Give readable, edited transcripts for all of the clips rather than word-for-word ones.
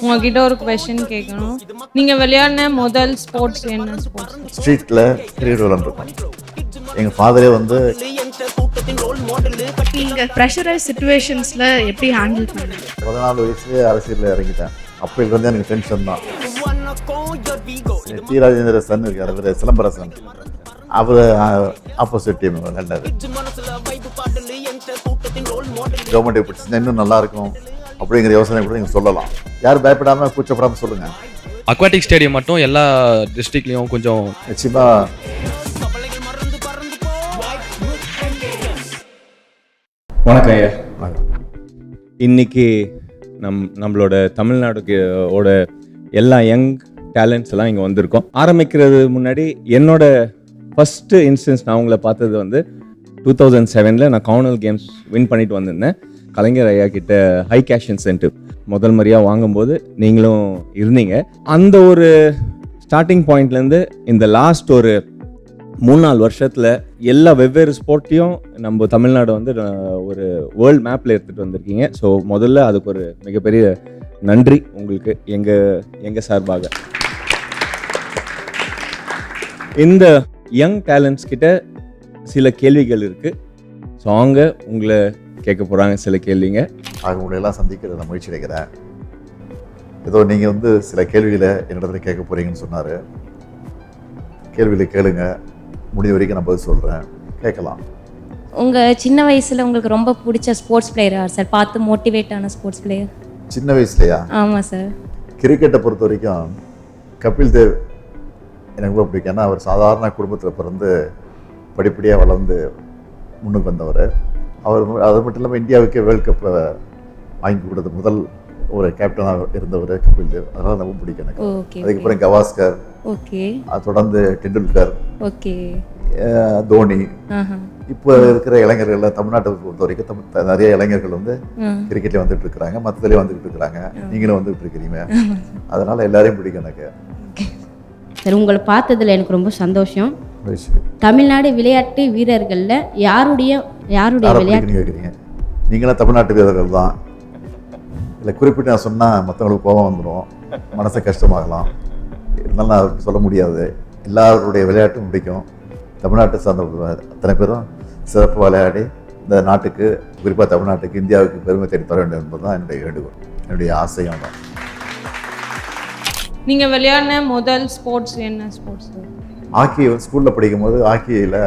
உங்ககிட்ட ஒரு கொஸ்டின் கேட்கணும். நீங்க விளையாடின முதல் ஸ்போர்ட்ஸ் என்ன ஸ்போர்ட்ஸ்? ஸ்ட்ரீட்டில் கிரிக்கெட் விளையாண்டுருக்கோம். எங்கள் ஃபாதரே வந்து நீங்கள் ப்ரெஷரைஸ் சுச்சுவேஷன்ஸில் எப்படி ஹேண்டில் பண்ணுங்க? 14 வயசுலேயே அரசியலில் இறங்கிட்டேன். அப்போக்கு வந்து எனக்கு டென்ஷன் தான். டி ராஜேந்திர சன் இருக்கார், அவர் சிலம்பரசன், அவர் ஆப்போசிட் டீம் விளையாண்டாரு. கவர்மெண்ட் எப்படி இன்னும் நல்லா இருக்கும் அப்படிங்கிற யோசனை கூட நீங்கள் சொல்லலாம். யாரும் பயப்படாமல் கூச்சப்படாமல் சொல்லுங்கள். அக்வாட்டிக் ஸ்டேடியம் மட்டும் எல்லா டிஸ்ட்ரிக்ட்லேயும் கொஞ்சம் நிச்சயமாக வணக்கம் ஐயா. இன்னைக்கு நம்மளோட தமிழ்நாடுவோட எல்லா யங் டேலண்ட்ஸ் எல்லாம் இங்கே வந்திருக்கோம். ஆரம்பிக்கிறது முன்னாடி என்னோட ஃபஸ்ட்டு இன்ஸ்டன்ஸ் நான் உங்களை பார்த்தது வந்து 2007 நான் காமன்வெல்த் கேம்ஸ் வின் பண்ணிட்டு வந்திருந்தேன். கலைஞர் ஐயா கிட்ட ஹை கேஷ் இன்சென்டிவ் முதல் முறையாக வாங்கும்போது நீங்களும் இருந்தீங்க. அந்த ஒரு ஸ்டார்டிங் பாயிண்ட்லேருந்து இந்த லாஸ்ட் ஒரு 3-4 வருஷத்தில் எல்லா வெவ்வேறு ஸ்போர்ட்டையும் நம்ம தமிழ்நாடு வந்து ஒரு வேர்ல்டு மேப்பில் எடுத்துகிட்டு வந்திருக்கீங்க. ஸோ முதல்ல அதுக்கு ஒரு மிகப்பெரிய நன்றி உங்களுக்கு எங்கள் சார்பாக. இந்த யங் டேலண்ட்ஸ் கிட்ட சில கேள்விகள் இருக்குது. ஸோ அவங்க உங்களை கேட்க போகிறாங்க சில கேள்விங்க. உங்களையெல்லாம் சந்திக்கிற நான் முயற்சி எடுக்கிறேன். ஏதோ நீங்கள் வந்து சில கேள்விகளை என்னிடத்துல கேட்க போகிறீங்கன்னு சொன்னார். கேள்விகளை கேளுங்க, முடிவு வரைக்கும் நான் பதில் சொல்கிறேன், கேட்கலாம். உங்கள் சின்ன வயசில் உங்களுக்கு ரொம்ப பிடிச்ச ஸ்போர்ட்ஸ் பிளேயர் யார் சார்? பார்த்து மோட்டிவேட் ஆன ஸ்போர்ட்ஸ் பிளேயர் சின்ன வயசுலையா? ஆமாம் சார். கிரிக்கெட்டை பொறுத்த வரைக்கும் கபில் தேவ் எனக்கு ரொம்ப பிடிக்கும். ஏன்னா அவர் சாதாரண குடும்பத்தில் பிறந்து படிப்படியாக வளர்ந்து முன்னுக்கு வந்தவர். அவர் அது மட்டும் இல்லாமல் இந்தியாவுக்கே வேர்ல்டு கப்பை வாங்கி கொடுத்த முதல் ஒரு கேப்டனாக இருந்தவர் கபில் தேவ். அதனால் ரொம்ப பிடிக்கும் எனக்கு. அதுக்கப்புறம் கவாஸ்கர், அது தொடர்ந்து டெண்டுல்கர், தோனி. இப்போ இருக்கிற இளைஞர்கள் தமிழ்நாட்டை பொறுத்த வரைக்கும் நிறைய இளைஞர்கள் வந்து கிரிக்கெட்ல வந்துட்டு இருக்கிறாங்க, மற்றதுலேயே வந்துட்டு இருக்கிறாங்க, நீங்களும் வந்துட்டு இருக்கிறீங்க. அதனால எல்லாரையும் பிடிக்கும் எனக்கு. சார், உங்களை பார்த்ததுல எனக்கு ரொம்ப சந்தோஷம். தமிழ்நாடு விளையாட்டு வீரர்கள்ல யாருடைய விளையாட்டு கேட்குறீங்க? நீங்களாம் தமிழ்நாட்டு வீரர்கள் தான். இல்லை குறிப்பிட்டு நான் சொன்னால் மற்றவங்களுக்கு கோபம் வந்துடும், மனசை கஷ்டமாகலாம். இருந்தாலும் நான் சொல்ல முடியாது. எல்லாருடைய விளையாட்டும் பிடிக்கும். தமிழ்நாட்டை சார்ந்த அத்தனை பேரும் சிறப்பு விளையாடி இந்த நாட்டுக்கு, குறிப்பாக தமிழ்நாட்டுக்கு, இந்தியாவுக்கு பெருமை தேடி தர வேண்டும் என்பது தான் என்னுடைய வேண்டுகோள், என்னுடைய ஆசையும் தான். நீங்கள் விளையாடின முதல் ஸ்போர்ட்ஸ் என்ன ஸ்போர்ட்ஸ்? ஹாக்கி ஸ்கூலில் படிக்கும்போது ஹாக்கியில்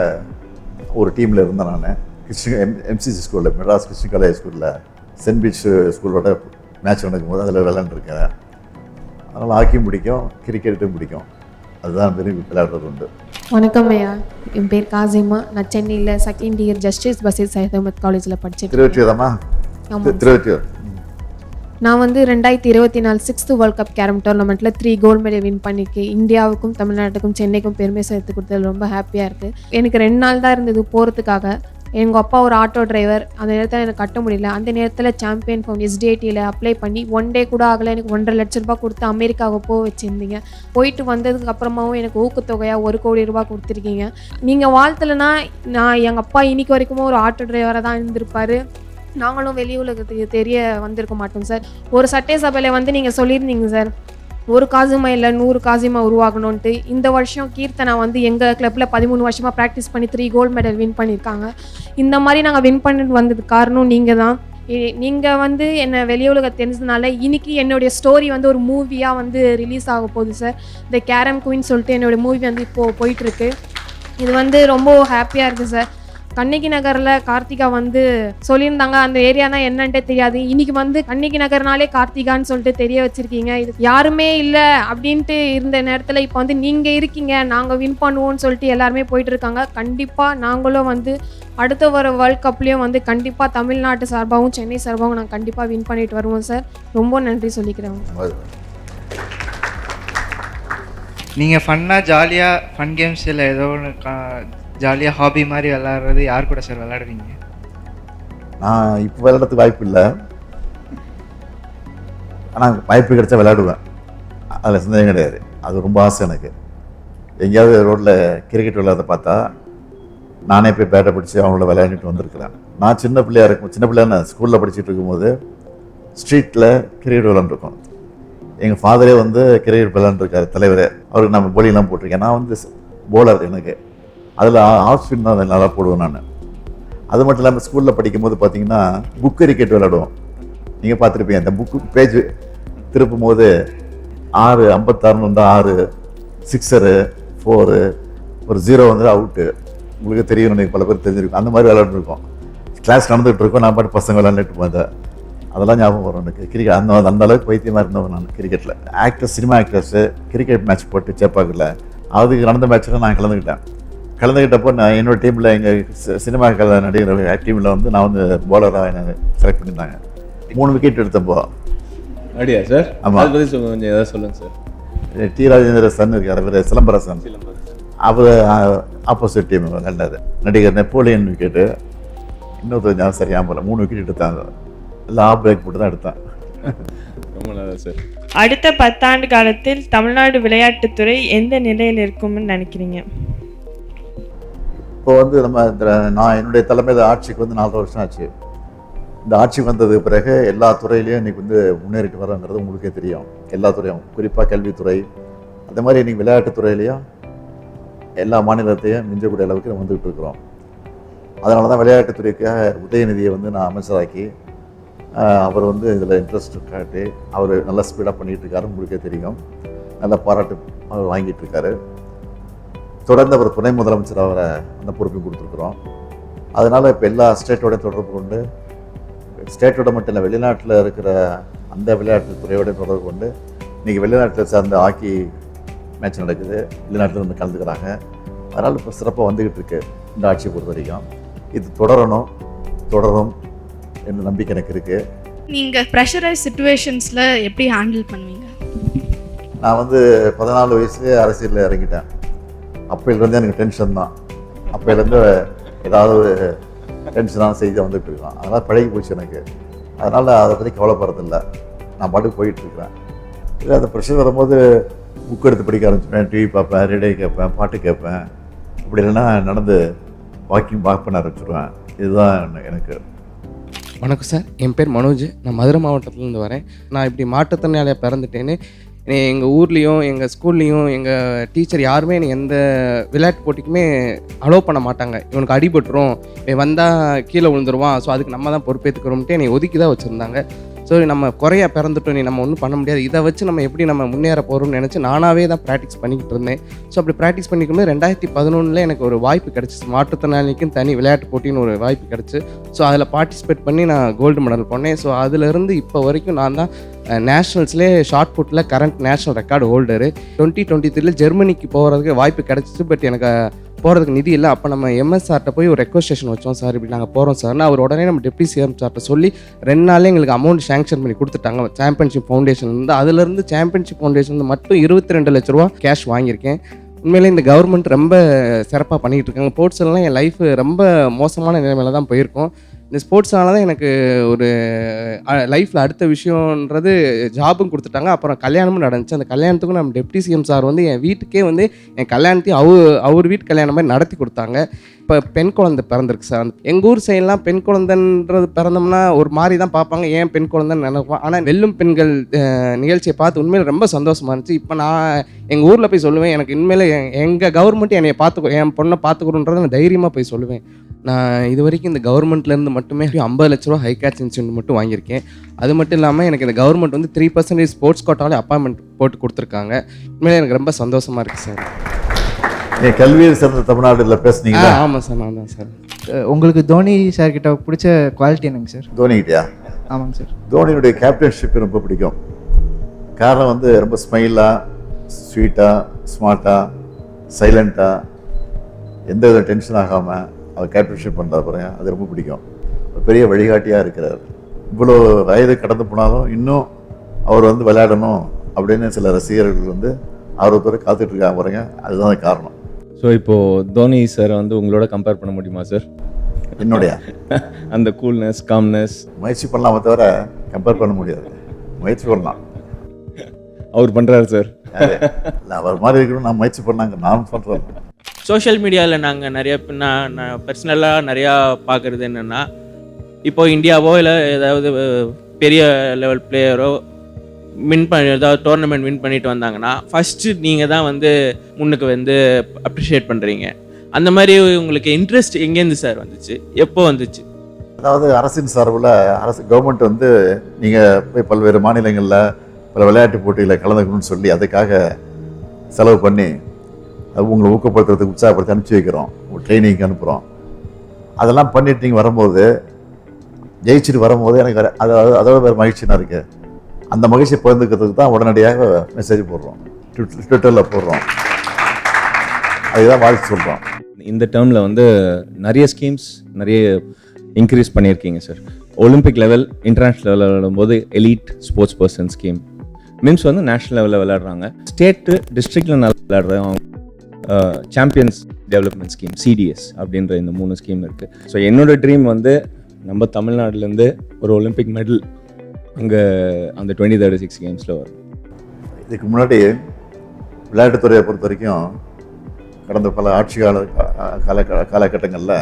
ஒரு டீமில் இருந்தேன் நான். எம்சிசி ஸ்கூலில், மெட்ராஸ் கிருஷ்ண கலை ஸ்கூலில், சென்ட் பீச் ஸ்கூலோட மேட்ச் நடக்கும்போது அதில் விளையாண்டுருக்கேன். அதனால் ஹாக்கியும் பிடிக்கும், கிரிக்கெட்டும் பிடிக்கும். அதுதான் விரும்பி விளையாடுறது உண்டு. வணக்கம் ஐயா, என் பேர் காசிமா. நான் சென்னையில் second year justice Basheer Syed Ahmed காலேஜில் படித்தேன். திருவற்றியூர். நான் வந்து 2024 6th வேர்ல்ட் கப் கேரம் டோர்னமெண்ட்டில் 3 கோல்டு மெடல் வின் பண்ணியிருக்கேன். இந்தியாவுக்கும் தமிழ்நாட்டுக்கும் சென்னைக்கும் பெருமை சேர்த்து கொடுத்தது ரொம்ப ஹாப்பியாக இருக்குது. எனக்கு 2 நாள் தான் இருந்தது போகிறதுக்காக. எங்கள் அப்பா ஒரு ஆட்டோ டிரைவர். அந்த நேரத்தில் எனக்கு கட்ட முடியல. அந்த நேரத்தில் சாம்பியன் ஃபவுண்ட் SDITயில் அப்ளை பண்ணி 1 டே கூட ஆகலை. எனக்கு 1.5 லட்ச ரூபா கொடுத்து அமெரிக்காவுக்கு போக வச்சுருந்தீங்க. போயிட்டு வந்ததுக்கு அப்புறமாவும் எனக்கு ஊக்கத்தொகையாக 1 கோடி ரூபா கொடுத்துருக்கீங்க. நீங்கள் வாழ்த்தலைன்னா நான் எங்கள் அப்பா இன்னைக்கு வரைக்கும் ஒரு ஆட்டோ டிரைவராக தான் இருந்திருப்பார். நாங்களும் வெளி உலகத்துக்கு தெரிய வந்திருக்க மாட்டோம் சார். ஒரு சட்டை சபையில் வந்து நீங்கள் சொல்லியிருந்தீங்க சார், ஒரு காசிமா இல்லை 100 காசிமா உருவாகணும்ன்ட்டு. இந்த வருஷம் கீர்த்தனா வந்து எங்கள் கிளப்பில் 13 வருஷமாக ப்ராக்டிஸ் பண்ணி 3 கோல்டு மெடல் வின் பண்ணியிருக்காங்க. இந்த மாதிரி நாங்கள் வின் பண்ணிட்டு வந்ததுக்கு காரணம் நீங்கள் தான். நீங்கள் வந்து என்னை வெளி உலகம் தெரிஞ்சதுனால இன்னைக்கு என்னுடைய ஸ்டோரி வந்து ஒரு மூவியாக வந்து ரிலீஸ் ஆக போகுது சார். இந்த கேரம் குயின் சொல்லிட்டு என்னுடைய மூவி வந்து இப்போது போயிட்டுருக்கு. இது வந்து ரொம்ப ஹாப்பியாக இருக்குது சார். கண்ணகி நகரில் கார்த்திகா வந்து சொல்லியிருந்தாங்க, அந்த ஏரியானா என்னன்ட்டே தெரியாது. இன்னைக்கு வந்து கண்ணகி நகர்னாலே கார்த்திகான்னு சொல்லிட்டு தெரிய வச்சிருக்கீங்க. இது யாருமே இல்லை அப்படின்ட்டு இருந்த நேரத்தில் இப்போ வந்து நீங்கள் இருக்கீங்க, நாங்கள் வின் பண்ணுவோம்னு சொல்லிட்டு எல்லாருமே போயிட்டு இருக்காங்க. கண்டிப்பாக நாங்களும் வந்து அடுத்த வர வேர்ல்ட் கப்லேயும் வந்து கண்டிப்பாக தமிழ்நாட்டு சார்பாகவும் சென்னை சார்பாகவும் நாங்கள் கண்டிப்பாக வின் பண்ணிட்டு வருவோம் சார். ரொம்ப நன்றி சொல்லிக்கிறேன். நீங்கள் ஃபன்னாக ஜாலியாக ஃபன் கேம்ஸ் இல்லை ஏதோ ஒன்று ஜாலியாக ஹாபி மாதிரி விளையாடுறது யார் கூட சார் விளையாடுவீங்க? நான் இப்போ விளையாடுறதுக்கு வாய்ப்பு இல்லை, ஆனால் வாய்ப்பு கிடைச்சா விளையாடுவேன். அதில் சந்தேகம் கிடையாது. அது ரொம்ப ஆசை எனக்கு. எங்கேயாவது ரோட்டில் கிரிக்கெட் விளையாட பார்த்தா நானே போய் பேட்டை பிடிச்சி அவங்கள விளையாண்டுட்டு வந்திருக்கிறேன். நான் சின்ன பிள்ளையா ஸ்கூலில் படிச்சுட்டு இருக்கும்போது ஸ்ட்ரீட்டில் கிரிக்கெட் விளையாண்டுருக்கோம். எங்கள் ஃபாதரே வந்து கிரிக்கெட் விளையாண்டுருக்காரு, தலைவரே. அவருக்கு நம்ம போலிங்லாம் போட்டிருக்கேன். நான் வந்து போலர், எனக்கு அதில் ஆஃப் ஸ்பின் தான் நல்லா போடுவேன் நான். அது மட்டும் இல்லாமல் ஸ்கூலில் படிக்கும்போது பார்த்தீங்கன்னா புக் கிரிக்கெட் விளையாடுவோம். நீங்கள் பார்த்துருப்பீங்க, அந்த புக்கு பேஜ் திருப்பும் போது 6 வந்தால் 6 சிக்ஸரு 4 ஒரு 0 வந்து அவுட்டு. உங்களுக்கு தெரியும், எனக்கு பல பேர் தெரிஞ்சிருக்கும். அந்த மாதிரி விளையாண்டுருக்கோம். கிளாஸ் நடந்துகிட்டு இருக்கோம், நான் பாட்டு பசங்க விளையாண்டுட்டு போதேன். அதெல்லாம் ஞாபகம் வரும் எனக்கு. கிரிக்கெட் அந்த அளவுக்கு பைத்தியமாக இருந்தவன் நான் கிரிக்கெட்டில். Actors, cinema actors cricket match போட்டு சேப்பாக்கில் அதுக்கு நடந்த மேட்ச்சில் நான் கலந்துக்கிட்டப்போ நான் என்னோடய டீமில் எங்கள் சினிமா நடிகர் டீமில் வந்து நான் வந்து போலராக எனக்கு செலக்ட் பண்ணியிருந்தாங்க. 3 விக்கெட் எடுத்தப்போ. அப்படியா சார்? ஆமாம். அதை பற்றி கொஞ்சம் ஏதாவது சொல்லுங்கள் சார். டி ராஜேந்திர சன் இருக்கார், அவர் சிலம்பரசன். அவர் ஆப்போசிட் டீம் விளையாண்டாரு. நடிகர் நெப்போலியன் விக்கெட்டு, இன்னொருத்தர் சரியாக போல 3 விக்கெட் எடுத்தாங்க. எல்லாம் ஆஃப் பிரேக் போட்டு தான் எடுத்தேன். ரொம்ப நல்லா சார். அடுத்த 10 ஆண்டு காலத்தில் தமிழ்நாடு விளையாட்டுத்துறை எந்த நிலையில் இருக்கும்னு நினைக்கிறீங்க? இப்போ வந்து நான் என்னுடைய தலைமையில் ஆட்சிக்கு வந்து 4 வருஷம் ஆச்சு. இந்த ஆட்சிக்கு வந்ததுக்கு பிறகு எல்லா துறையிலையும் இன்றைக்கி வந்து முன்னேறிட்டு வரோங்கிறது உங்களுக்கே தெரியும். எல்லா துறையும், குறிப்பாக கல்வித்துறை, அந்த மாதிரி இன்றைக்கி விளையாட்டுத்துறையிலையும் எல்லா மாநிலத்தையும் மிஞ்சக்கூடிய அளவுக்கு நம்ம வந்துகிட்டு இருக்கிறோம். அதனால தான் விளையாட்டுத்துறைக்காக உதயநிதியை வந்து நான் அமைச்சராக்கி அவர் வந்து இதில் இன்ட்ரெஸ்ட் காட்டி அவர் நல்லா ஸ்பீடாக பண்ணிகிட்டு இருக்காரு. உங்களுக்கே தெரியும், நல்ல பாராட்டு அவர் வாங்கிட்டு இருக்காரு. தொடர்ந்து அவர் துணை முதலமைச்சர் அவரை அந்த பொறுப்பையும் கொடுத்துருக்குறோம். அதனால் இப்போ எல்லா ஸ்டேட்டோட தொடர்பு கொண்டு, ஸ்டேட்டோட மட்டும் இல்லை, வெளிநாட்டில் இருக்கிற அந்த விளையாட்டு துறையோட தொடர்பு கொண்டு இன்றைக்கி வெளிநாட்டில் சார்ந்த ஹாக்கி மேட்ச் நடக்குது, வெளிநாட்டில் வந்து கலந்துக்கிறாங்க. அதனால் இப்போ சிறப்பாக வந்துக்கிட்டு இருக்கு இந்த ஆட்சியை பொறுத்த வரைக்கும். இது தொடரும் என்ற நம்பிக்கை எனக்கு இருக்குது. நீங்கள் ப்ரெஷரைஸ் சுச்சுவேஷன்ஸில் எப்படி ஹேண்டில் பண்ணுவீங்க? நான் வந்து 14 வயசுலேயே அரசியலில் இறங்கிட்டேன். அப்போலேருந்து எனக்கு டென்ஷன் தான். அப்போலேருந்து ஏதாவது ஒரு டென்ஷனான செய்தி வந்துட்டு இருக்கான். அதனால் பழகி போச்சு எனக்கு. அதனால் அதை பற்றி கவலைப்படுறதில்லை. நான் பாட்டுக்கு போயிட்டுருக்கிறேன். இல்லை அந்த ப்ரெஷர் வரும்போது புக் எடுத்து படிக்க ஆரம்பிச்சுப்பேன், டிவி பார்ப்பேன், ரேடியோ கேட்பேன், பாட்டு கேட்பேன். அப்படி இல்லைன்னா நடந்து வாக்கிங் பண்ண ஆரம்பிச்சுடுவேன். இதுதான் எனக்கு. வணக்கம் சார், என் பேர் மனோஜ். நான் மதுரை மாவட்டத்துலேருந்து வரேன். நான் இப்படி மாற்றுத்திறனாளியாக பிறந்துட்டேன்னு எங்கள் ஊர்லேயும் எங்கள் ஸ்கூல்லேயும் எங்கள் டீச்சர் யாருமே எனக்கு எந்த விளையாட்டு போட்டிக்குமே அலோவ் பண்ண மாட்டாங்க. இவனுக்கு அடிபட்டுரும், இவன் வந்தால் கீழே விழுந்துருவான், ஸோ அதுக்கு நம்ம தான் பொறுப்பேற்றுக்கிறோம்ட்டு என்னை ஒதுக்கி தான் வச்சுருந்தாங்க. ஸோ நம்ம குறையா பிறந்துட்டோம், நீ நம்ம ஒன்றும் பண்ண முடியாது, இதை வச்சு நம்ம எப்படி நம்ம முன்னேற போகிறோம்னு நினச்சி நானாகவே தான் ப்ராக்டிஸ் பண்ணிக்கிட்டு இருந்தேன். ஸோ அப்படி ப்ராக்டிஸ் பண்ணிக்கும்போது 2011 எனக்கு ஒரு வாய்ப்பு கிடச்சிச்சு. மாற்றுத்திறனாளிக்கும் தனி விளையாட்டு போட்டின்னு ஒரு வாய்ப்பு கிடச்சி. ஸோ அதில் பார்ட்டிசிபேட் பண்ணி நான் கோல்டு மெடல் பண்ணேன். ஸோ அதிலிருந்து இப்போ வரைக்கும் நான் தான் நேஷ்னல்ஸ்லேயே ஷார்ட் புட்டில் கரண்ட் நேஷ்னல் ரெக்கார்டு ஹோல்டரு. 2023 ஜெர்மனிக்கு போகிறதுக்கு வாய்ப்பு கிடச்சிச்சு. பட் எனக்கு போகிறதுக்கு நிதி இல்லை. அப்போ நம்ம எம்எஸ்ஆர்ட்ட போய் ஒரு ரெக்வஸ்டேஷன் வச்சோம், சார் இப்படி நாங்கள் போகிறோம் சார்னா. அவர் உடனே நம்ம டெப்டி சிஎம் சார்ட்ட சொல்லி 2 நாளே எங்களுக்கு அமௌண்ட் சேங்ஷன் பண்ணி கொடுத்துட்டாங்க சாம்பியன்ஷிப் ஃபவுண்டேஷன்லேருந்து. அதுலேருந்து சாம்பியன்ஷிப் ஃபவுண்டேஷன் மட்டும் 22 லட்ச ரூபா கேஷ் வாங்கியிருக்கேன். உண்மையிலே இந்த கவர்மெண்ட் ரொம்ப சிறப்பாக பண்ணிகிட்டு இருக்காங்க. ஸ்போர்ட்ஸ்லாம் என் லைஃப் ரொம்ப மோசமான நிலைமையில தான் போயிருக்கோம். இந்த ஸ்போர்ட்ஸ்னால தான் எனக்கு ஒரு லைஃப்பில் அடுத்த விஷயன்றது ஜாபும் கொடுத்துட்டாங்க. அப்புறம் கல்யாணமும் நடந்துச்சு. அந்த கல்யாணத்துக்கும் நம்ம டெப்டி சிஎம் சார் வந்து என் வீட்டுக்கே வந்து என் கல்யாணத்தையும் அவர் வீட்டு கல்யாணம் மாதிரி நடத்தி கொடுத்தாங்க. இப்போ பெண் குழந்தை பிறந்திருக்கு சார். எங்கள் ஊர் சைட்லாம் பெண் குழந்தைன்றது பிறந்தோம்னா ஒரு மாதிரி தான் பார்ப்பாங்க, ஏன் பெண் குழந்தைன்னு நினைப்போம். ஆனால் வெல்லும் பெண்கள் நிகழ்ச்சியை பார்த்து உண்மையில் ரொம்ப சந்தோஷமாக இருந்துச்சு. இப்போ நான் எங்கள் ஊரில் போய் சொல்லுவேன், எனக்கு உண்மையில் எங்கள் கவர்மெண்ட் என்னை பார்த்துக்கோ, என் பொண்ணை பார்த்துக்கணுன்றதை நான் தைரியமாக போய் சொல்லுவேன். நான் இது வரைக்கும் இந்த கவர்மெண்ட்லேருந்து மட்டுமே 50 லட்ச ரூபா ஹை கேட்ச் இன்சென்டிவ் மட்டும் வாங்கியிருக்கேன். அது மட்டும் இல்லாமல் எனக்கு இந்த கவர்மெண்ட் வந்து 3% ஸ்போர்ட்ஸ் கோட்டாலே அப்பாயின்மெண்ட் போட்டு கொடுத்துருக்காங்க. உண்மையிலே எனக்கு ரொம்ப சந்தோஷமாக இருக்குது சார். கல்வியில் சிறந்த தமிழ்நாடுல பேசுனீங்களா? ஆமாம் சார், நான் தான் சார். உங்களுக்கு தோனி சார் கிட்ட பிடிச்ச குவாலிட்டி என்னங்க சார்? தோனிக்கிட்டயா? ஆமாங்க சார். தோனியுடைய கேப்டன்ஷிப் ரொம்ப பிடிக்கும். காரணம் வந்து ரொம்ப ஸ்மைலாக, ஸ்வீட்டாக, ஸ்மார்ட்டாக, சைலண்ட்டாக, எந்த வித டென்ஷன் ஆகாமல் அவர் கேப்டன்ஷிப் பண்ணுறாரு பாருங்க, அது ரொம்ப பிடிக்கும். ஒரு பெரிய வழிகாட்டியாக இருக்கிறார். இவ்வளோ வயது கடந்து போனாலும் இன்னும் அவர் வந்து விளையாடணும் அப்படின்னு சில ரசிகர்கள் வந்து ஆர்வத்தோடு காத்துட்டு இருக்காங்க பாருங்க, அதுதான் காரணம். ஸோ இப்போது தோனி சார் வந்து உங்களோட கம்பேர் பண்ண முடியுமா சார்? என்னுடைய அந்த கூல்னஸ், காம்னஸ் முயற்சி பண்ணலாமே தவிர கம்பேர் பண்ண முடியாது. முயற்சி பண்ணலாம். அவர் பண்ணுறாரு சார். இல்லை அவர் மாதிரி இருக்கணும் நான் முயற்சி பண்ணாங்க, நான் பண்ணுறேன். சோஷியல் மீடியாவில் நாங்கள் நிறைய நான் பர்சனலாக நிறையா பார்க்குறது என்னென்னா, இப்போ இந்தியாவோ இல்லை ஏதாவது பெரிய லெவல் பிளேயரோ ஏதாவது டோர்னமெண்ட் வின் பண்ணிட்டு வந்தாங்கன்னா ஃபஸ்ட்டு நீங்கள் தான் வந்து முன்னுக்கு வந்து அப்ரிஷியேட் பண்ணுறீங்க. அந்த மாதிரி உங்களுக்கு இன்ட்ரெஸ்ட் எங்கேருந்து சார் வந்துச்சு, எப்போ வந்துச்சு? அதாவது அரசின் சார்பில் கவர்மெண்ட் வந்து நீங்கள் போய் பல்வேறு மாநிலங்களில் பல விளையாட்டு போட்டிகளில் கலந்துக்கணும்னு சொல்லி அதுக்காக செலவு பண்ணி அது உங்களை ஊக்கப்படுத்துறதுக்கு உற்சாகப்படுத்தி அனுப்பிச்சி வைக்கிறோம், உங்கள் ட்ரைனிங்க்கு அனுப்புகிறோம். அதெல்லாம் பண்ணிட்டு நீங்கள் வரும்போது ஜெயிச்சுட்டு வரும்போது எனக்கு அதோட வேறு மகிழ்ச்சினா இருக்குது. அந்த மகிழ்ச்சியை பகிர்ந்துக்கிறதுக்கு தான் உடனடியாக மெசேஜ் போடுறோம், ட்விட்டரில் போடுறோம், அதுதான் வாழ்த்து சொல்கிறோம். இந்த டேர்மில் வந்து நிறைய ஸ்கீம்ஸ் நிறைய இன்க்ரீஸ் பண்ணியிருக்கீங்க சார். ஒலிம்பிக் லெவல், இன்டர்நேஷ்னல் லெவலில் விளையாடும்போது elite sports person scheme, means வந்து நேஷ்னல் லெவலில் விளையாடுறாங்க, ஸ்டேட்டு டிஸ்ட்ரிக்டில் நல்லா விளையாடுறாங்க, சாம்பியன்ஸ் டெவலப்மெண்ட் ஸ்கீம் சிடிஎஸ் அப்படின்ற இந்த 3 ஸ்கீம் இருக்குது. ஸோ என்னோடய ட்ரீம் வந்து நம்ம தமிழ்நாட்டிலேருந்து ஒரு ஒலிம்பிக் மெடல் அங்கே அந்த 2036 கேம்ஸில் வரும். இதுக்கு முன்னாடி விளையாட்டுத்துறையை பொறுத்த வரைக்கும் கடந்த பல ஆட்சி காலகட்டங்களில்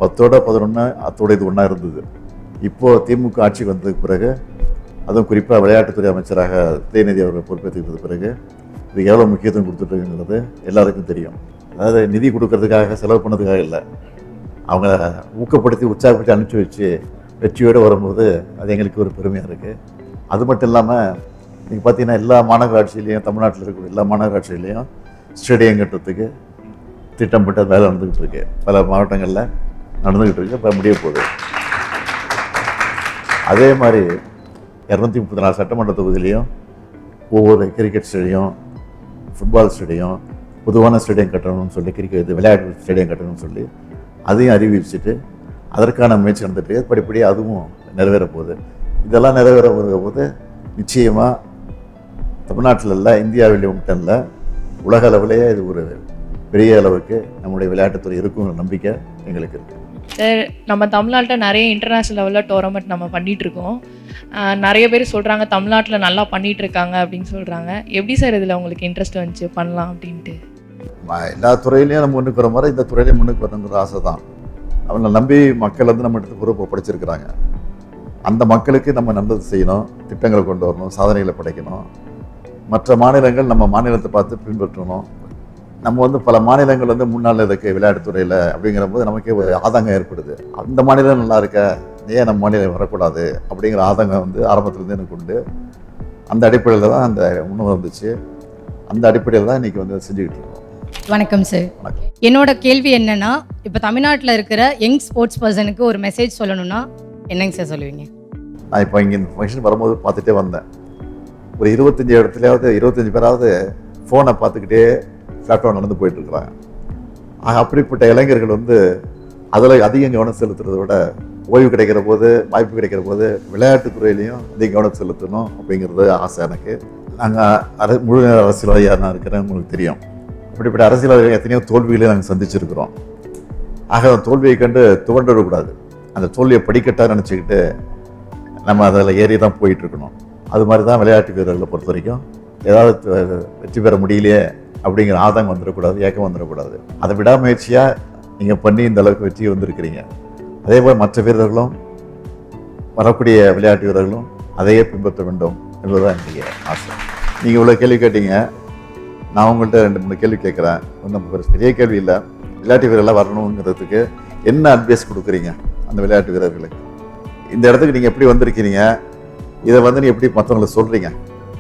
10ஓட 11 அத்தோட இது ஒன்றா இருந்தது. இப்போது திமுக ஆட்சிக்கு வந்ததுக்கு பிறகு, அதுவும் குறிப்பாக விளையாட்டுத்துறை அமைச்சராக உதயநிதி அவர்கள் பொறுப்பேற்றுக்கிட்டது பிறகு இதுக்கு எவ்வளோ முக்கியத்துவம் கொடுத்துட்ருக்குங்கிறது எல்லாருக்கும் தெரியும். அதாவது நிதி கொடுக்கறதுக்காக செலவு பண்ணதுக்காக இல்லை, அவங்க ஊக்கப்படுத்தி உற்சாகப்படுத்தி அனுப்பிச்சி வச்சு வெற்றியோடு வரும்போது அது எங்களுக்கு ஒரு பெருமையாக இருக்குது. அது மட்டும் இல்லாமல் நீங்கள் பார்த்தீங்கன்னா எல்லா மாநகராட்சியிலையும், தமிழ்நாட்டில் இருக்கக்கூடிய எல்லா மாநகராட்சியிலையும் ஸ்டேடியம் கட்டுறதுக்கு திட்டமிட்ட வேலை நடந்துக்கிட்டு இருக்கு, பல மாவட்டங்களில் நடந்துக்கிட்டு இருக்கு, இப்போ முடிய போகுது. அதே மாதிரி 234 சட்டமன்ற தொகுதியிலையும் ஒவ்வொரு கிரிக்கெட் ஸ்டேடியம், ஃபுட்பால் ஸ்டேடியம், பொதுவான ஸ்டேடியம் கட்டணும்னு சொல்லி, கிரிக்கெட் விளையாட்டு ஸ்டேடியம் கட்டணும்னு சொல்லி அதையும் அறிவிச்சுட்டு அதற்கான முயற்சி நடந்துட்டு படிப்படியாக அதுவும் நிறைவேற போகுது. இதெல்லாம் நிறைவேற போது நிச்சயமாக தமிழ்நாட்டில் இல்லை, இந்தியாவிலே மட்டும் இல்லை, உலக அளவிலேயே இது ஒரு பெரிய அளவுக்கு நம்முடைய விளையாட்டுத்துறை இருக்குங்கிற நம்பிக்கை எங்களுக்கு இருக்குது. சார், நம்ம தமிழ்நாட்டில் நிறைய இன்டர்நேஷ்னல் லெவலில் டோர்னமெண்ட் நம்ம பண்ணிகிட்ருக்கோம். நிறைய பேர் சொல்கிறாங்க தமிழ்நாட்டில் நல்லா பண்ணிகிட்ருக்காங்க அப்படின்னு சொல்கிறாங்க. எப்படி சார் இதில் உங்களுக்கு இன்ட்ரெஸ்ட் வந்துச்சு பண்ணலாம் அப்படின்ட்டு? எல்லா துறையிலையும் நம்ம முன்னுக்கு வர மாதிரி இந்த துறையிலையும் முன்னுக்கு வரணுங்கிற ஆசை தான். அவங்களை நம்பி மக்கள் வந்து நம்ம இடத்துக்கு பொறுப்பை படிச்சிருக்கிறாங்க. அந்த மக்களுக்கு நம்ம நல்லது செய்யணும், திட்டங்களை கொண்டு வரணும், சாதனைகளை படைக்கணும். மற்ற மாநிலங்கள் நம்ம மாநிலத்தை பார்த்து பின்பற்றணும். நம்ம வந்து பல மாநிலங்கள் வந்து முன்னால் இருக்குது விளையாட்டுத்துறையில் அப்படிங்கிற போது நமக்கே ஒரு ஆதங்கம் ஏற்படுது. அந்த மாநிலம் நல்லா இருக்க, ஏன் நம்ம மாநிலம் வரக்கூடாது அப்படிங்கிற ஆதங்கம் வந்து ஆரம்பத்துலேருந்து எனக்கு உண்டு. அந்த அடிப்படையில் தான் அந்த உணவு வந்துச்சு. அந்த அடிப்படையில் தான் இன்றைக்கி வந்து செஞ்சுக்கிட்டு இருக்கோம். வணக்கம் சார். என்னோட கேள்வி என்னன்னா, இப்போ தமிழ்நாட்டில் இருக்கிற யங் ஸ்போர்ட்ஸ் பர்சனுக்கு ஒரு மெசேஜ் சொல்லணும்னா என்னங்க சார் சொல்லுவீங்க? நான் இப்போ இங்கே இந்த ஃபங்க்ஷன் வரும்போது பார்த்துட்டே வந்தேன். ஒரு 25 இடத்துலையாவது 25 பேராவது ஃபோனை பார்த்துக்கிட்டே பிளாட்ஃபார்ம் நடந்து போயிட்டுருக்குறாங்க. அப்படிப்பட்ட இளைஞர்கள் வந்து அதில் அதிகம் கவனம் செலுத்துறதை விட ஓய்வு கிடைக்கிற போது, வாய்ப்பு கிடைக்கிற போது விளையாட்டுத்துறையிலையும் அதிக கவனம் செலுத்தணும் அப்படிங்கிறது ஆசை எனக்கு. நாங்கள் முழு அரசியல்வாதியாக நான் இருக்கிறேன், உங்களுக்கு தெரியும். அப்படிப்பட்ட அரசியல்வாதிகள் எத்தனையோ தோல்விகளை நாங்கள் சந்திச்சிருக்கிறோம். ஆக அந்த தோல்வியை கண்டு துவண்டக்கூடாது. அந்த தோல்வியை படிக்கட்டாக நினச்சிக்கிட்டு நம்ம அதில் ஏறி தான் போயிட்டுருக்கணும். அது மாதிரி தான் விளையாட்டு வீரர்களை பொறுத்த வரைக்கும் ஏதாவது வெற்றி பெற முடியலையே அப்படிங்கிற ஆதங்கம் வந்துடக்கூடாது, ஏக்கம் வந்துடக்கூடாது. அதை விடாமுயற்சியாக நீங்கள் பண்ணி இந்த அளவுக்கு வெற்றி வந்திருக்கிறீங்க. அதே போல் மற்ற வீரர்களும், வரக்கூடிய விளையாட்டு வீரர்களும் அதையே பின்பற்ற வேண்டும் என்பதுதான் என்னுடைய ஆசை. நீங்கள் இவ்வளோ கேள்வி கேட்டீங்க, நான் உங்கள்கிட்ட 2-3 கேள்வி கேட்குறேன். ஒன்றும் பெரிய கேள்வி இல்லை. விளையாட்டு வீரர்லாம் வரணுங்கிறதுக்கு என்ன அட்வைஸ் கொடுக்குறீங்க அந்த விளையாட்டு வீரர்களுக்கு? இந்த இடத்துக்கு நீங்கள் எப்படி வந்திருக்கிறீங்க, இதை வந்து நீ எப்படி மற்றவங்களை சொல்கிறீங்க?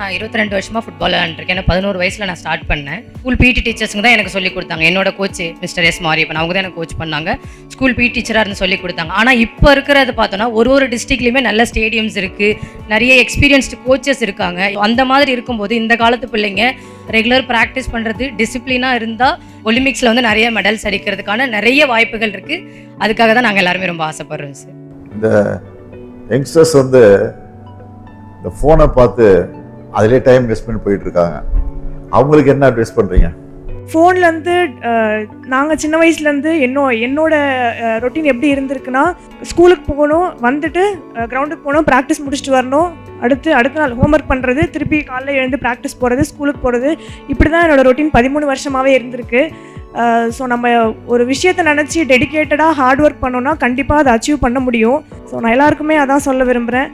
நான் 22 வருஷமாக ஃபுட்பால் விளையாண்டுருக்கேன். எனக்கு 11 வயசில் நான் ஸ்டார்ட் பண்ணேன். ஸ்கூல் பிடி டீச்சர்ஸுங்க தான் எனக்கு சொல்லிக் கொடுத்தாங்க. என்னோட கோச் மிஸ்டர் எஸ் மாரியப்பன், அவங்க தான் எனக்கு கோச் பண்ணாங்க. ஸ்கூல் பிடி டீச்சராக இருந்து சொல்லிக் கொடுத்தாங்க. ஆனால் இப்போ இருக்கிறது பார்த்தோன்னா ஒரு டிஸ்ட்ரிக்ட்லேயுமே நல்ல ஸ்டேடியம்ஸ் இருக்குது, நிறைய எக்ஸ்பீரியன்ஸ்டு கோச்சஸ் இருக்காங்க. அந்த மாதிரி இருக்கும்போது இந்த காலத்து பிள்ளைங்க ரெகுலர் ப்ராக்டிஸ் பண்ணுறது, டிசிப்ளினாக இருந்தால் ஒலிம்பிக்ஸில் வந்து நிறைய மெடல்ஸ் அடிக்கிறதுக்கான நிறைய வாய்ப்புகள் இருக்குது. அதுக்காக தான் நாங்கள் எல்லாருமே ரொம்ப ஆசைப்படுறோம் சார். இந்த யங்ஸ்டர்ஸ் வந்து இந்த ஃபோனை பார்த்து அதிலே டைம் வேஸ்ட் பண்ணி போயிட்டு இருக்காங்க. அவங்களுக்கு என்ன அட்வைஸ் பண்ணுறீங்க? ஃபோன்லேருந்து நாங்கள் சின்ன வயசுலேருந்து என்னோட ரொட்டீன் எப்படி இருந்திருக்குன்னா, ஸ்கூலுக்கு போகணும், வந்துட்டு கிரவுண்டுக்கு போகணும், ப்ராக்டிஸ் முடிச்சுட்டு வரணும், அடுத்த நாள் ஹோம்ஒர்க் பண்ணுறது, திருப்பி காலைல எழுந்து ப்ராக்டிஸ் போகிறது, ஸ்கூலுக்கு போகிறது, இப்படி தான் என்னோடய ரொட்டீன் 13 வருஷமாகவே இருந்திருக்கு. ஸோ நம்ம ஒரு விஷயத்தை நினச்சி டெடிக்கேட்டடாக ஹார்ட் ஒர்க் பண்ணோன்னா கண்டிப்பாக அதை அச்சீவ் பண்ண முடியும். ஸோ நான் எல்லாருக்குமே அதான் சொல்ல விரும்புகிறேன்.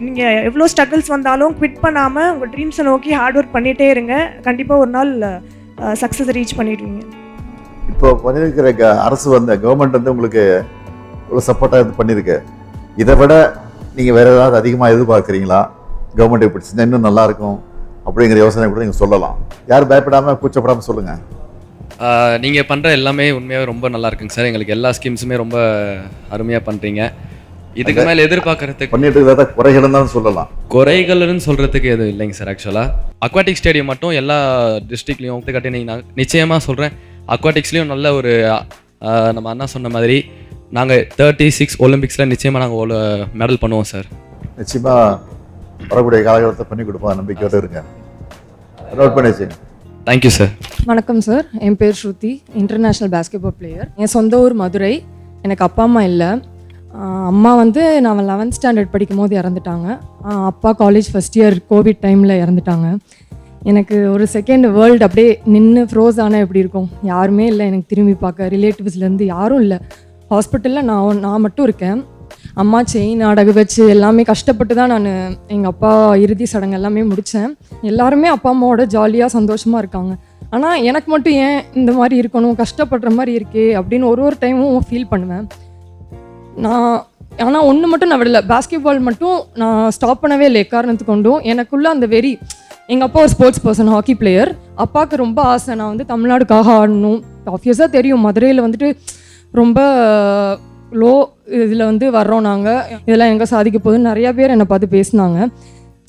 நீங்கள் எவ்வளோ ஸ்ட்ரகிள்ஸ் வந்தாலும் குவிட் பண்ணாமல் உங்கள் ட்ரீம்ஸை நோக்கி ஹார்ட் ஒர்க் பண்ணிகிட்டே இருங்க. கண்டிப்பாக ஒரு நாள் சக்ஸஸ் ரீச் பண்ணிடுவீங்க. இப்போ பண்ணியிருக்கிற அரசு கவர்மெண்ட் உங்களுக்கு இவ்வளோ சப்போர்ட்டாக இது பண்ணியிருக்கு. இதை விட நீங்கள் வேறு ஏதாவது அதிகமாக எதிர்பார்க்குறீங்களா? கவர்மெண்ட் இப்படி செஞ்சால் இன்னும் நல்லாயிருக்கும் அப்படிங்கிற யோசனை கூட நீங்கள் சொல்லலாம். யாரும் பயப்படாமல் கூச்சப்படாமல் சொல்லுங்கள். நீங்கள் பண்ணுற எல்லாமே உண்மையாகவே ரொம்ப நல்லா இருக்குங்க சார். எங்களுக்கு எல்லா ஸ்கீம்ஸுமே ரொம்ப அருமையாக பண்ணுறீங்க. இதுக்கு மேலே எதிர்பார்க்கறதுக்கு பண்ணிட்டு இருக்கிறத குறைகள் தான் சொல்லலாம். குறைகள்னு சொல்கிறதுக்கு எதுவும் இல்லைங்க சார். ஆக்சுவலாக அக்வாட்டிக் ஸ்டேடியம் மட்டும் எல்லா டிஸ்ட்ரிக்ட்லேயும் கட்டி நான் நிச்சயமாக சொல்கிறேன். அக்வாட்டிக்ஸ்லேயும் நல்ல ஒரு நம்ம அண்ணா சொன்ன மாதிரி நாங்கள் 36 ஒலிம்பிக்ஸில் நிச்சயமாக நாங்கள் மெடல் பண்ணுவோம் சார். நிச்சயமாக வரக்கூடிய காலகட்டத்தை பண்ணி கொடுப்போம், நம்பிக்கையோடு இருங்க. நோட் பண்ணி வச்சுங்க. Thank you sir. வணக்கம் சார், என் பேர் ஸ்ருதி, இன்டர்நேஷ்னல் பேஸ்கெட்பால் பிளேயர். என் சொந்த ஊர் மதுரை. எனக்கு அப்பா அம்மா இல்லை. அம்மா நான் 11th ஸ்டாண்டர்ட் படிக்கும் போது இறந்துட்டாங்க. அப்பா காலேஜ் ஃபஸ்ட் இயர் கோவிட் டைமில் இறந்துட்டாங்க. எனக்கு ஒரு செகண்ட் வேர்ல்டு அப்படியே நின்று ஃப்ரோஸ் ஆனால் எப்படி இருக்கும்? யாருமே இல்லை எனக்கு திரும்பி பார்க்க, ரிலேட்டிவ்ஸ்லேருந்து யாரும் இல்லை. ஹாஸ்பிட்டலில் நான் மட்டும் இருக்கேன். அம்மா செயின் அடகு வச்சு எல்லாமே கஷ்டப்பட்டு தான் நான் எங்கள் அப்பா இறுதி சடங்கு எல்லாமே முடித்தேன். எல்லாருமே அப்பா அம்மாவோட ஜாலியாக சந்தோஷமாக இருக்காங்க. ஆனால் எனக்கு மட்டும் ஏன் இந்த மாதிரி இருக்கணும், கஷ்டப்படுற மாதிரி இருக்கே அப்படின்னு ஒரு டைமும் ஃபீல் பண்ணுவேன். ஆனால் ஒன்று மட்டும் நான் விடலை, பாஸ்கெட்பால் மட்டும் நான் ஸ்டாப் பண்ணவே இல்லை எக்காரணத்துக்கு கொண்டும். எனக்குள்ளே அந்த வெறி, எங்கள் அப்பா ஒரு ஸ்போர்ட்ஸ் பர்சன், ஹாக்கி பிளேயர். அப்பாவுக்கு ரொம்ப ஆசை நான் தமிழ்நாடுக்காக ஆடணும். ஆப்வியஸாக தெரியும் மதுரையில் ரொம்ப லோ இதில் வர்றோம் நாங்கள், இதெல்லாம் எங்கே சாதிக்க போகுதுன்னு நிறையா பேர் என்னை பார்த்து பேசினாங்க.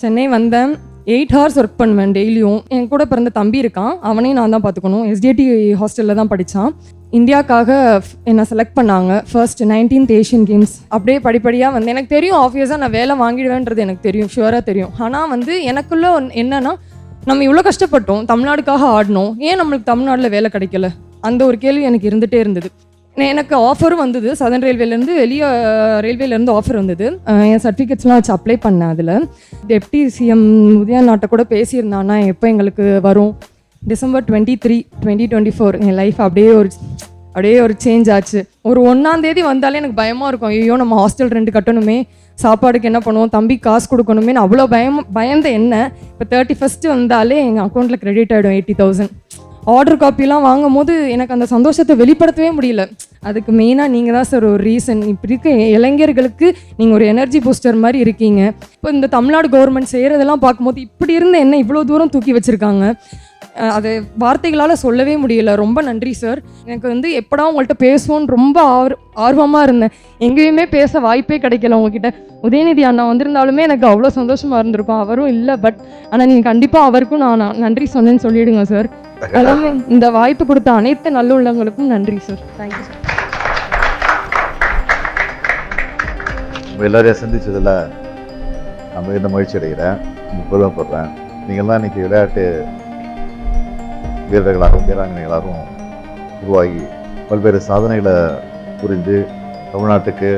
சென்னை வந்தேன். 8 hours ஒர்க் பண்ணுவேன் டெய்லியும். என் கூட பிறந்த தம்பி இருக்கான், அவனையும் நான் தான் பார்த்துக்கணும். SDT ஹாஸ்டலில் தான் படித்தான். இந்தியாவுக்காக என்னை செலக்ட் பண்ணாங்க. First 19th Asian games. அப்படியே படிப்படியாக எனக்கு தெரியும் ஆப்வியஸாக நான் வேலை வாங்கிடுவேன்றது எனக்கு தெரியும், ஷுவராக தெரியும். ஆனால் எனக்குள்ளே என்னென்னா, நம்ம இவ்வளோ கஷ்டப்பட்டோம், தமிழ்நாடுக்காக ஆடணும், ஏன் நம்மளுக்கு தமிழ்நாட்டில் வேலை கிடைக்கல? அந்த ஒரு கேள்வி எனக்கு இருந்துகிட்டே இருந்தது. எனக்கு ஆஃபரும் வந்தது, சதர்ன் ரயில்வேலேருந்து, வெளியே ரயில்வேலேருந்து ஆஃபர் வந்தது. என் சர்டிஃபிகேட்ஸ்லாம் வச்சு அப்ளை பண்ணேன். அதில் டெப்டி சிஎம் உதயநாட்டை கூட பேசியிருந்தான்னா எப்போ எங்களுக்கு வரும். December 23, 2024 என் லைஃப் அப்படியே ஒரு சேஞ்ச் ஆச்சு. ஒரு 1ஆம் தேதி வந்தாலே எனக்கு பயமாக இருக்கும். ஐயோ நம்ம ஹாஸ்டல் ரெண்ட் கட்டணுமே, சாப்பாடுக்கு என்ன பண்ணுவோம், தம்பி காசு கொடுக்கணுமேனு அவ்வளோ பயந்த என்ன. இப்போ 31st வந்தாலே எங்கள் அக்கௌண்ட்டில் கிரெடிட் ஆகிடும் 80,000. ஆர்டர் காப்பிலாம் வாங்கும் போது எனக்கு அந்த சந்தோஷத்தை வெளிப்படுத்தவே முடியல. அதுக்கு மெயினாக நீங்கள் தான் சார் ஒரு ரீசன். இப்படி இருக்க இளைஞர்களுக்கு நீங்கள் ஒரு எனர்ஜி பூஸ்டர் மாதிரி இருக்கீங்க. இப்போ இந்த தமிழ்நாடு கவர்மெண்ட் செய்கிறதெல்லாம் பார்க்கும்போது இப்படி இருந்த என்ன இவ்வளோ தூரம் தூக்கி வச்சுருக்காங்க, அது வார்த்தைகளால் சொல்லவே முடியல. ரொம்ப நன்றி சார். எனக்கு எப்படா உங்கள்கிட்ட பேசுவோன்னு ரொம்ப ஆர்வமாக இருந்தேன். எங்கேயுமே பேச வாய்ப்பே கிடைக்கல உங்ககிட்ட. உதயநிதி அண்ணா வந்திருந்தாலுமே எனக்கு அவ்வளோ சந்தோஷமாக இருந்திருக்கும். அவரும் இல்லை, பட் ஆனால் நீங்கள் கண்டிப்பாக அவருக்கும் நான் நன்றி சொன்னேன்னு சொல்லிவிடுங்க சார். எல்லாமே இந்த வாய்ப்பு கொடுத்த அனைத்து நல்ல உள்ளவங்களுக்கும் நன்றி சார். Thank you sir. எல்லாரையும் சந்திச்சதில் நான் மிகுந்த மகிழ்ச்சி அடைகிறேன், பெருமைப்படுறேன். நீங்கள்லாம் இன்றைக்கி விளையாட்டு வீரர்களாகவும் வீராங்கனைகளாகவும் உருவாகி பல்வேறு சாதனைகளை புரிந்து தமிழ்நாட்டுக்கு,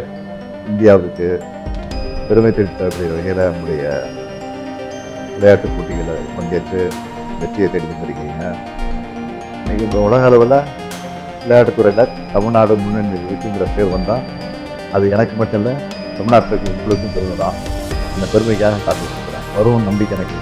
இந்தியாவுக்கு பெருமை தேடி வகையில் நம்முடைய விளையாட்டுப் போட்டிகளை பங்கேற்று வெற்றியை தேடி வந்திருக்கீங்க. இன்றைக்கி இந்த உலக அளவில் விளையாட்டுத்துறையில் தமிழ்நாடு முன்னணி இருக்குங்கிற பேர் வந்தால் அது எனக்கு மட்டும் இல்லை, தமிழ்நாட்டுக்கு உங்களுக்கும் பெருமை தான். இந்த பெருமைக்காக காத்துக்கிறேன். வரும் நம்பிக்கை எனக்கு.